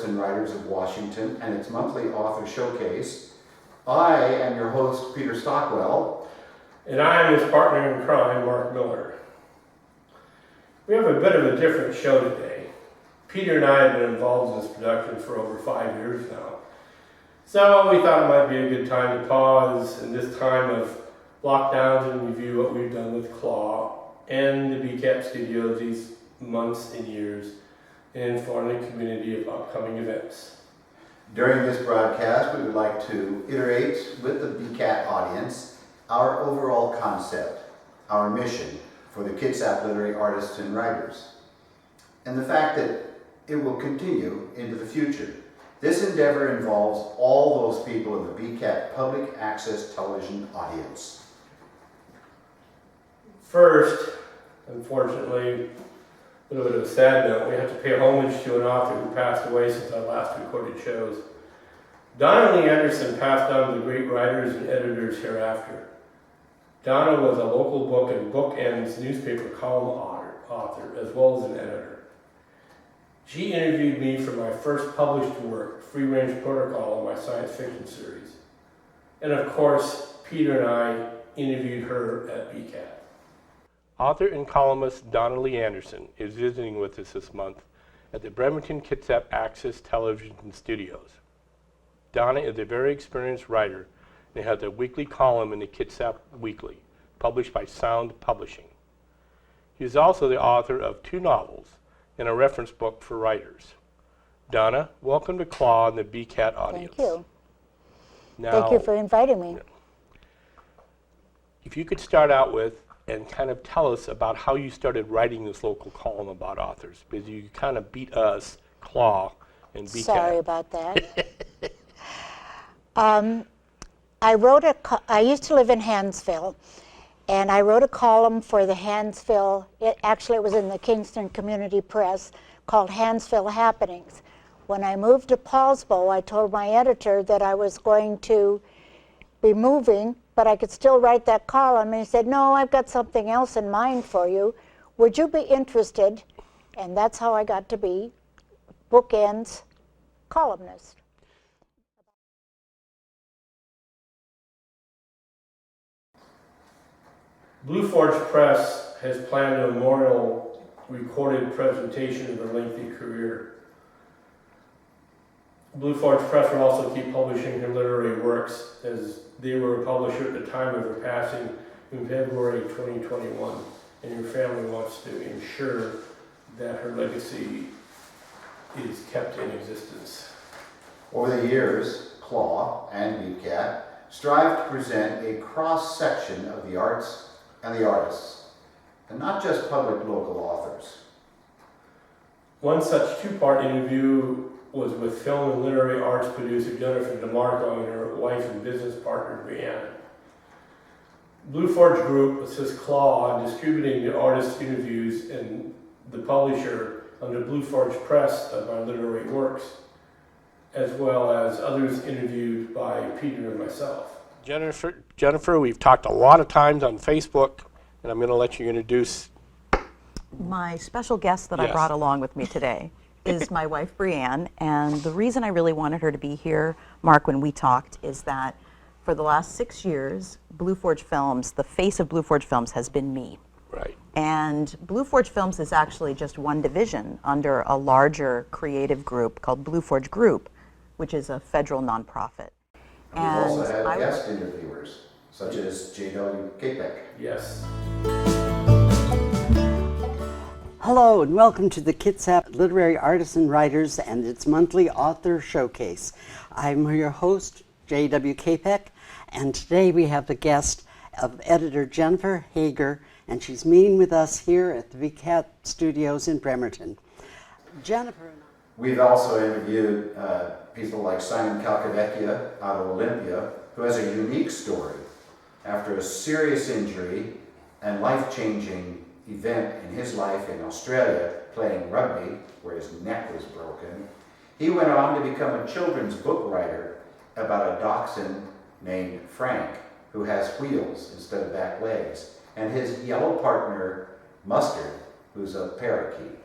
and Writers of Washington and its monthly author showcase. I am your host, Peter Stockwell. And I am his partner in crime, Mark Miller. We have a bit of a different show today. Peter and I have been involved in this production for over 5 years now. So we thought it might be a good time to pause in this time of lockdowns and review what we've done with Claw and the BCAT studios these months and years and inform the community of upcoming events. During this broadcast, we would like to iterate with the BCAT audience our overall concept, our mission for the Kitsap literary artists and writers, and the fact that it will continue into the future. This endeavor involves all those people in the BCAT public access television audience. First, unfortunately, a little bit of a sad note, we have to pay homage to an author who passed away since our last recorded shows. Donna Lee Anderson passed on to the great writers and editors hereafter. Donna was a local book and bookends newspaper column author, as well as an editor. She interviewed me for my first published work, Free Range Protocol, in my science fiction series. And of course, Peter and I interviewed her at BCAT. Author and columnist Donna Lee Anderson is visiting with us this month at the Bremerton Kitsap Access Television Studios. Donna is a very experienced writer and has a weekly column in the Kitsap Weekly, published by Sound Publishing. He is also the author of 2 novels and a reference book for writers. Donna, welcome to Claw and the BCAT audience. Thank you. Now, Thank you for inviting me. if you could start out with and kind of tell us about how you started writing this local column about authors, because you kind of beat us, Claw, and BCAT. Sorry about that. I used to live in Hansville, and I wrote a column for the Hansville, it was in the Kingston Community Press, called Hansville Happenings. When I moved to Paulsbo, I told my editor that I was going to be moving, but I could still write that column, and he said, no, I've got something else in mind for you. Would you be interested? And that's how I got to be bookends columnist. Blue Forge Press has planned a memorial recorded presentation of her lengthy career. Blue Forge Press will also keep publishing her literary works, as they were a publisher at the time of her passing in February 2021, and your family wants to ensure that her legacy is kept in existence. Over the years, Claw and BCAT strive to present a cross-section of the arts and the artists, and not just public local authors. One such 2-part interview was with film and literary arts producer Jennifer DeMarco and her wife and business partner, Brianna. Blue Forge Group assists Claw in distributing the artist interviews and the publisher under Blue Forge Press of our literary works, as well as others interviewed by Peter and myself. Jennifer, we've talked a lot of times on Facebook, and I'm going to let you introduce my special guest that Yes. I brought along with me today is my wife, Brianne, and the reason I really wanted her to be here, Mark, when we talked, is that for the last 6 years, Blue Forge Films, the face of Blue Forge Films has been me. Right. And Blue Forge Films is actually just one division under a larger creative group called Blue Forge Group, which is a federal nonprofit. We've also had guest interviewers, such as J.W. Capek. Yes. Hello and welcome to the Kitsap Literary Artists and Writers and its monthly author showcase. I'm your host, J.W. Capek, and today we have the guest of editor Jennifer Hager, and she's meeting with us here at the BCAT studios in Bremerton. Jennifer. We've also interviewed people like Simon Calcavecchia out of Olympia, who has a unique story. After a serious injury and life-changing event in his life in Australia, playing rugby, where his neck was broken, he went on to become a children's book writer about a dachshund named Frank, who has wheels instead of back legs, and his yellow partner, Mustard, who's a parakeet.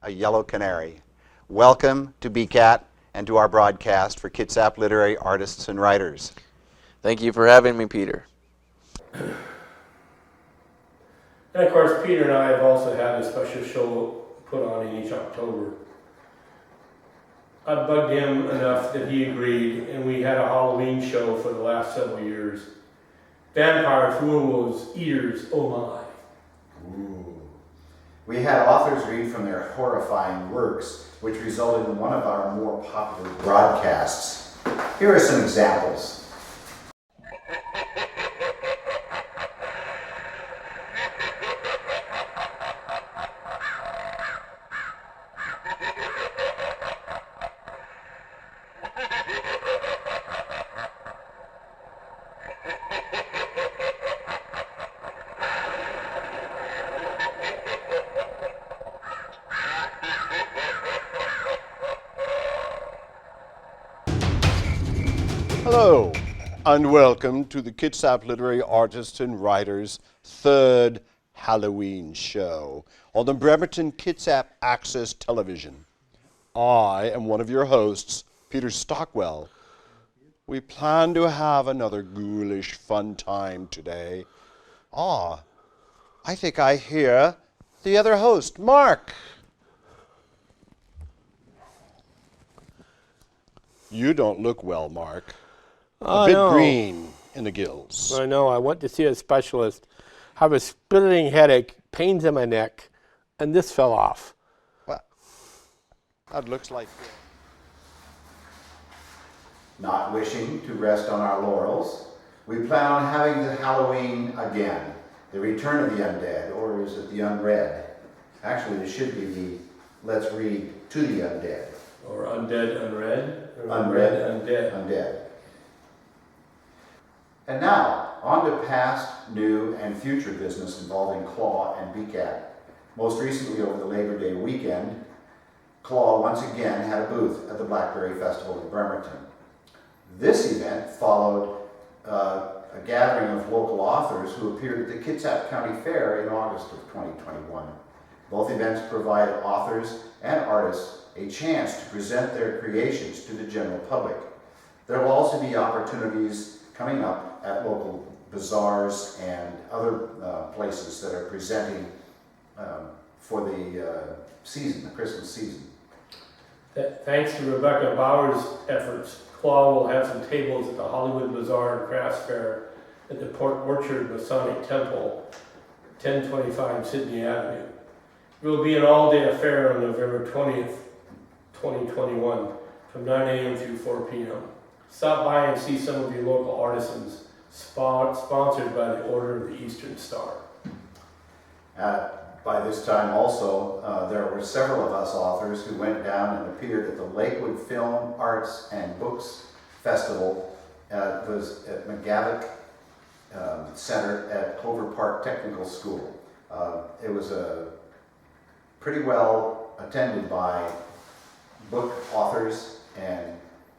A yellow canary. welcome to BCAT and to our broadcast for Kitsap Literary Artists and Writers. Thank you for having me, Peter. And of course, Peter and I have also had a special show put on in each October. I bugged him enough that he agreed, and we had a Halloween show for the last several years. Vampires, werewolves, eaters, oh my. Ooh. We had authors read from their horrifying works, which resulted in one of our more popular broadcasts. Here are some examples. Hello, and welcome to the Kitsap Literary Artists and Writers' third Halloween show on the Bremerton Kitsap Access Television. I am one of your hosts, Peter Stockwell. We plan to have another ghoulish fun time today. I think I hear the other host, Mark. You don't look well, Mark. A bit green in the gills. I know, I went to see a specialist, have a splitting headache, pains in my neck, and this fell off. Well, that looks like... Not wishing to rest on our laurels, we plan on having the Halloween again. The Return of the Undead, or is it the Unread? Actually, it should be the Let's Read to the Undead. Or undead, unread, or Unread, undead. Undead. And now, on to past, new, and future business involving Claw and BCAT. Most recently, over the Labor Day weekend, Claw once again had a booth at the Blackberry Festival in Bremerton. This event followed a gathering of local authors who appeared at the Kitsap County Fair in August of 2021. Both events provide authors and artists a chance to present their creations to the general public. There will also be opportunities coming up at local bazaars and other places that are presenting for the season, the Christmas season. Thanks to Rebecca Bauer's efforts, Claw will have some tables at the Hollywood Bazaar and Crafts Fair at the Port Orchard Masonic Temple, 1025 Sydney Avenue. It will be an all-day affair on November 20th, 2021, from 9 a.m. through 4 p.m. Stop by and see some of your local artisans, sponsored by the Order of the Eastern Star. By this time also, there were several of us authors who went down and appeared at the Lakewood Film, Arts, and Books Festival. It was at McGavick Center at Clover Park Technical School. It was pretty well attended by book authors and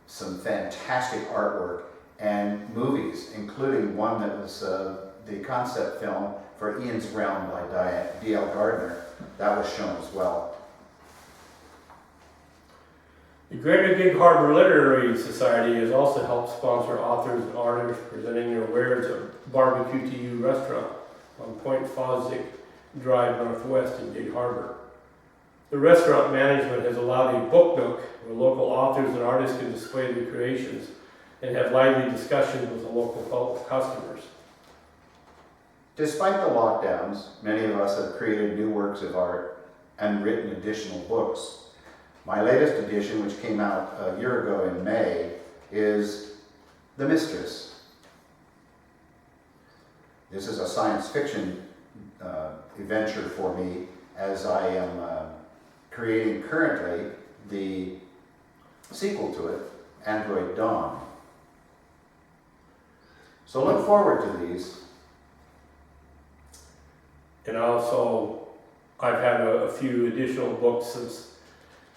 some fantastic artwork and movies, including one that was the concept film for Ian's Realm by D.L. Gardner. That was shown as well. The Greater Gig Harbor Literary Society has also helped sponsor authors and artists presenting their wares at Barbecue to You restaurant on Point Fosdick Drive Northwest in Gig Harbor. The restaurant management has allowed a book nook where local authors and artists can display their creations and have lively discussions with the local customers. Despite the lockdowns, many of us have created new works of art and written additional books. My latest edition, which came out a year ago in May, is The Mistress. This is a science fiction adventure for me, as I am creating currently the sequel to it, Android Dawn. So look forward to these. And also, I've had a few additional books since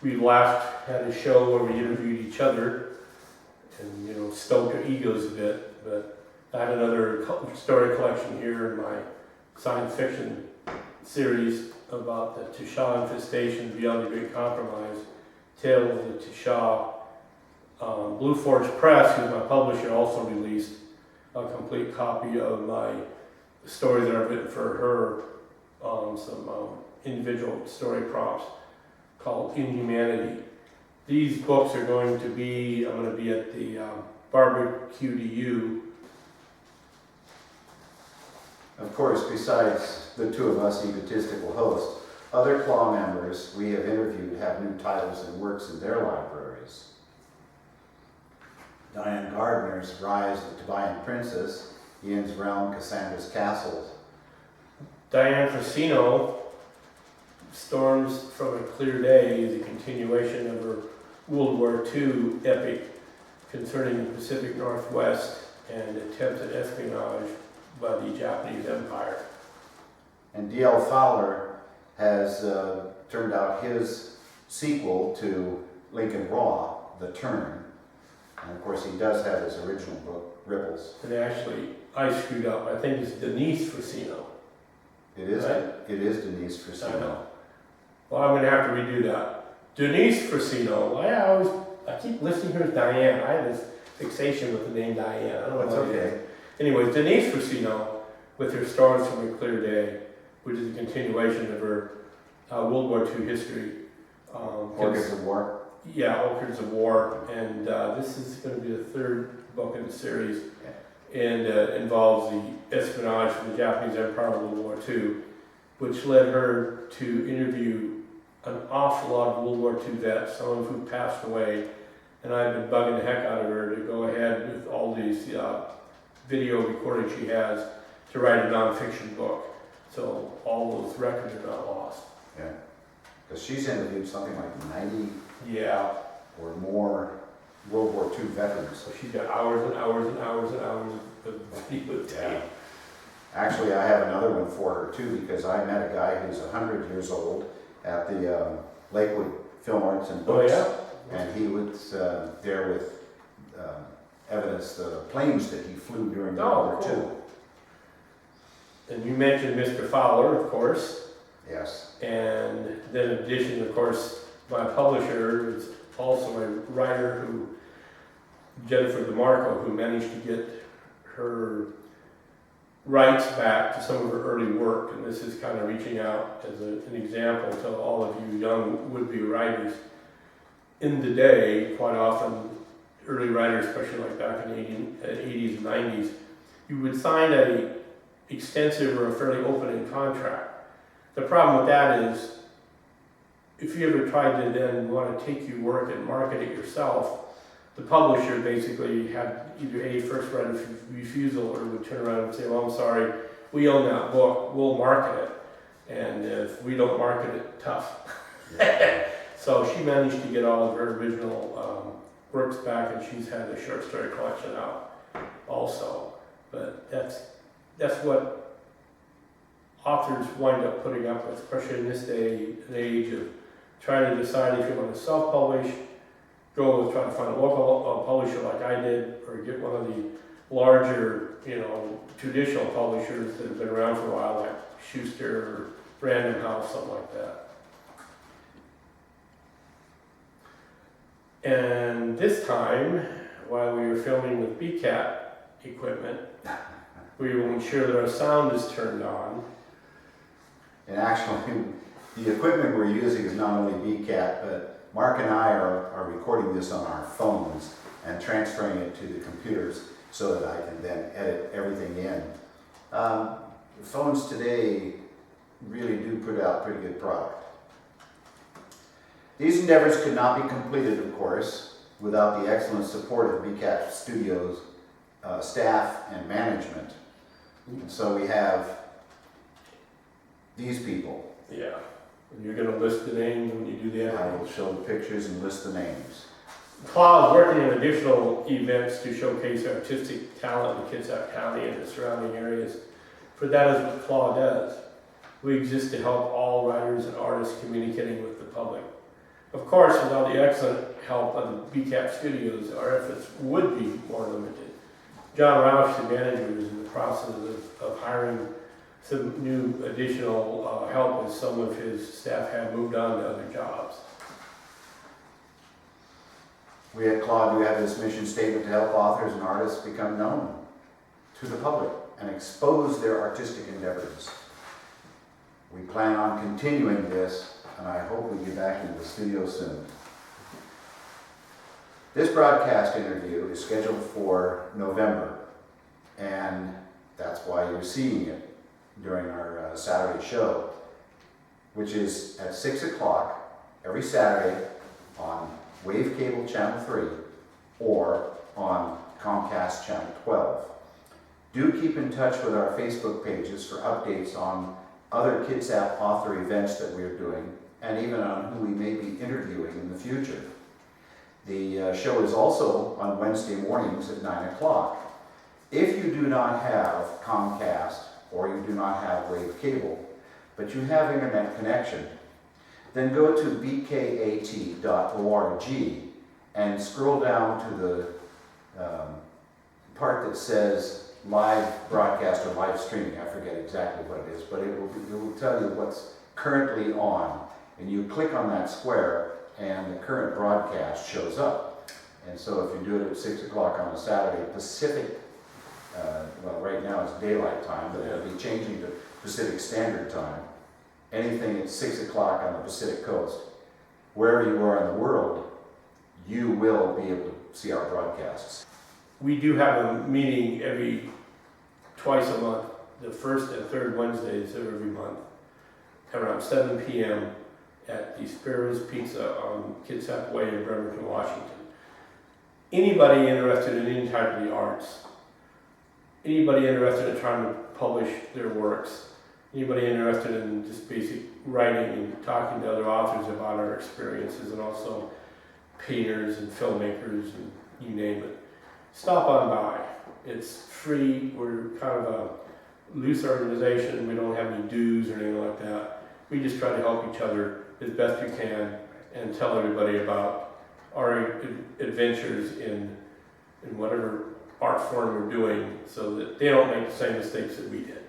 we last had a show where we interviewed each other and, you know, stoked our egos a bit. But I had another story collection here in my science fiction series about the Tushaw infestation beyond the Great Compromise Tales of the Shaw. Blue Forge Press, who's my publisher, also released a complete copy of my stories that I've written for her, some individual story prompts called Inhumanity. These books are going to be, I'm going to be at the Barbecue to You. Of course, besides the two of us egotistical hosts, other Claw members we have interviewed have new titles and works in their libraries. Diane Gardner's Rise of the Tobian Princess, Ian's Realm, Cassandra's Castles. Diane Frasino, Storms from a Clear Day, is a continuation of her World War II epic concerning the Pacific Northwest and attempts at espionage by the Japanese Empire. And D.L. Fowler has turned out his sequel to Lincoln Raw, The Turn. And of course, he does have his original book, Ripples. And actually, I screwed up. I think it's Denise Frasino. It is, Right. it is Denise I Frasino. know. Well, I'm going to have to redo that. Denise Frasino. I keep listening to her as Diane. I have this fixation with the name Diane. I don't know That's what it is. okay. Anyways, Denise Frasino, with her Storms from a Clear Day, which is a continuation of her World War II history. Orchids of War. Yeah, Orchids of War, and this is going to be the third book in the series, and involves the espionage from the Japanese Empire in World War II, which led her to interview an awful lot of World War II vets, some of who passed away, and I've been bugging the heck out of her to go ahead with all these video recordings she has to write a nonfiction book. So all those records are not lost. Yeah. Because she's interviewed something like 90 Yeah. or more World War II veterans. So she's got hours and hours and hours and hours of video tape. Actually, I have another one for her too, because I met a guy who's 100 years old at the Lakewood Film Arts and Oh Books. yeah? And he was there with evidence the planes that he flew during World War II. Cool. And you mentioned Mr. Fowler, of course, Yes. and then in addition, of course, my publisher is also a writer who, Jennifer DeMarco, who managed to get her rights back to some of her early work, and this is kind of reaching out as an example to all of you young would-be writers. In the day, quite often, early writers, especially like back in the 80s and 90s, you would sign a extensive or a fairly open-end contract. The problem with that is, if you ever tried to then want to take your work and market it yourself, the publisher basically had either a first right of refusal or would turn around and say, well, I'm sorry, we own that book, we'll market it. And if we don't market it, tough. So she managed to get all of her original works back, and she's had a short story collection out also. But that's what authors wind up putting up with, especially in this day and age of trying to decide if you want to self-publish, go with trying to find a local publisher like I did, or get one of the larger, traditional publishers that have been around for a while, like Schuster or Random House, something like that. And this time, while we were filming with BCAT equipment, we will ensure that our sound is turned on. And actually, the equipment we're using is not only BCAT, but Mark and I are recording this on our phones and transferring it to the computers so that I can then edit everything in. Phones today really do put out pretty good product. These endeavors could not be completed, of course, without the excellent support of BCAT Studios staff and management. And so we have these people. Yeah. And you're going to list the names when you do the I editing. will show the pictures and list the names. Claw is working on additional events to showcase artistic talent in Kitsap County and the surrounding areas. For that is what Claw does. We exist to help all writers and artists communicating with the public. Of course, without the excellent help of the BCAP Studios, our efforts would be more limited. John Roush, the manager, is in the process of hiring some new additional help as some of his staff have moved on to other jobs. We at Claude, we have this mission statement to help authors and artists become known to the public and expose their artistic endeavors. We plan on continuing this, and I hope we get back into the studio soon. This broadcast interview is scheduled for November, and that's why you're seeing it during our Saturday show, which is at 6 o'clock every Saturday on Wave Cable Channel 3 or on Comcast Channel 12. Do keep in touch with our Facebook pages for updates on other Kitsap author events that we're doing, and even on who we may be interviewing in the future. The show is also on Wednesday mornings at 9 o'clock. If you do not have Comcast or you do not have Wave Cable, but you have internet connection, then go to bkat.org and scroll down to the part that says live broadcast or live streaming. I forget exactly what it is, but it will tell you what's currently on. And you click on that square and the current broadcast shows up. And so if you do it at 6 o'clock on a Saturday Pacific, well, right now it's daylight time, but it'll be changing to Pacific Standard Time. Anything at 6 o'clock on the Pacific Coast, wherever you are in the world, you will be able to see our broadcasts. We do have a meeting twice a month, the first and third Wednesdays of every month, around 7 p.m. at the Sparrows Pizza on Kitsap Way in Bremerton, Washington. Anybody interested in any type of the arts, anybody interested in trying to publish their works, anybody interested in just basic writing and talking to other authors about our experiences, and also painters and filmmakers and you name it, stop on by. It's free. We're kind of a loose organization. We don't have any dues or anything like that. We just try to help each other as best we can and tell everybody about our adventures in whatever art form we're doing so that they don't make the same mistakes that we did.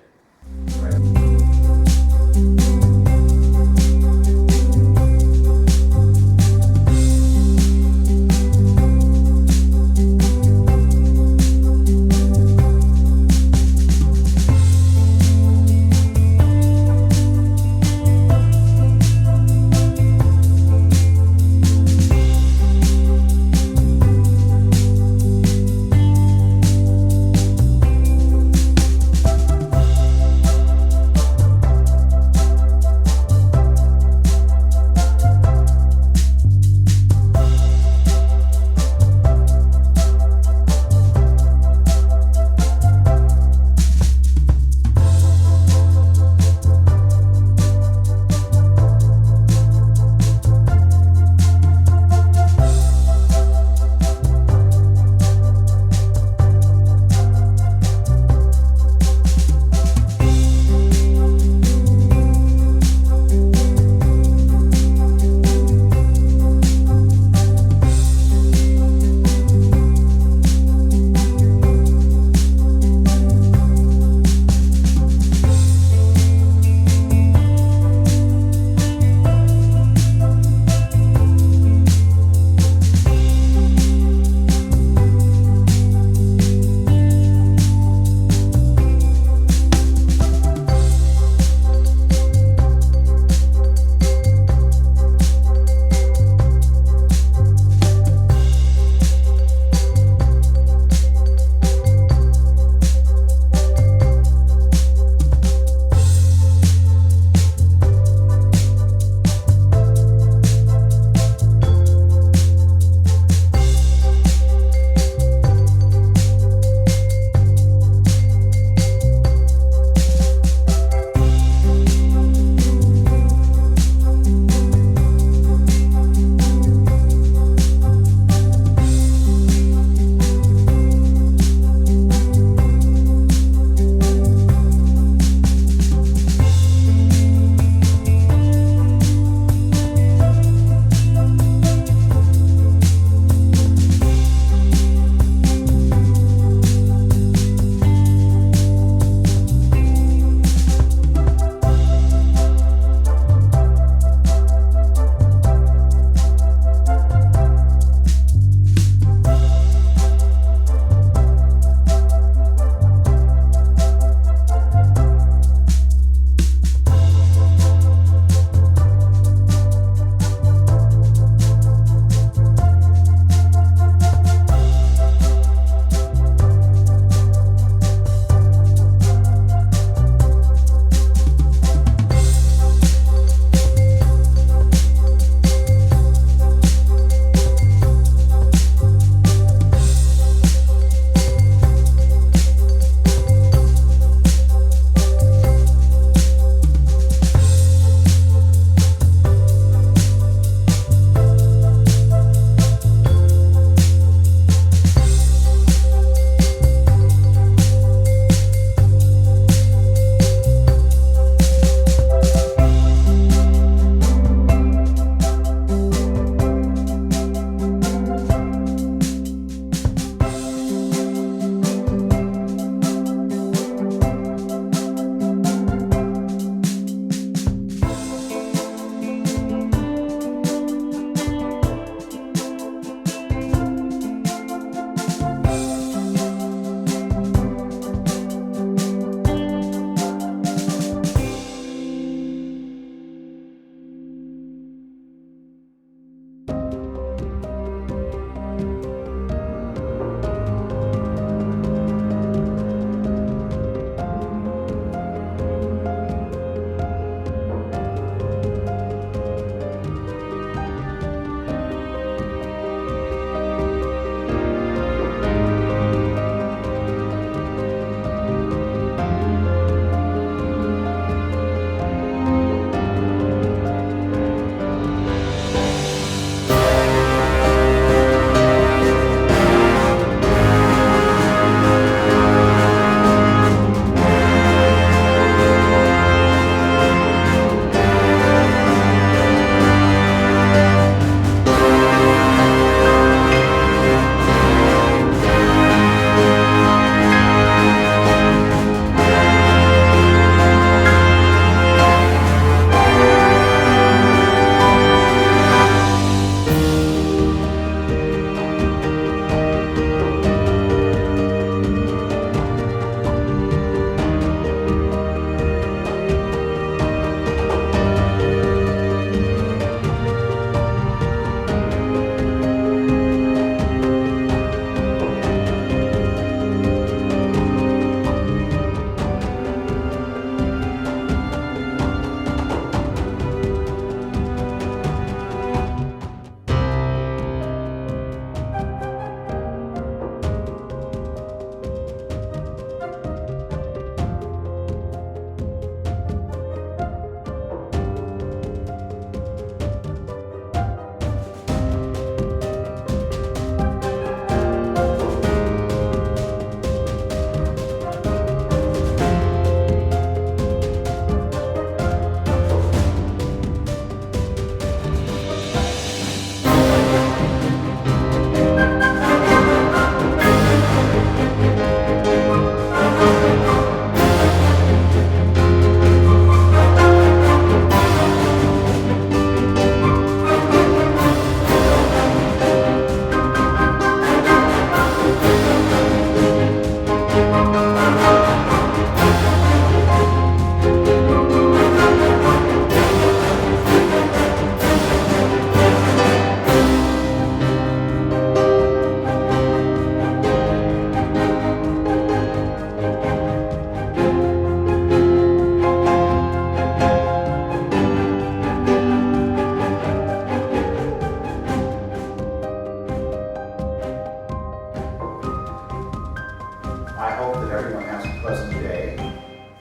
hope that everyone has a pleasant day,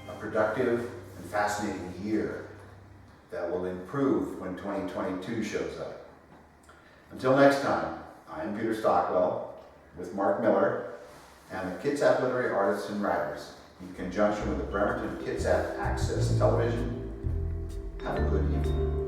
a productive and fascinating year that will improve when 2022 shows up. Until next time, I'm Peter Stockwell with Mark Miller and the Kitsap Literary Artists and Writers in conjunction with the Bremerton Kitsap Access Television. Have a good evening.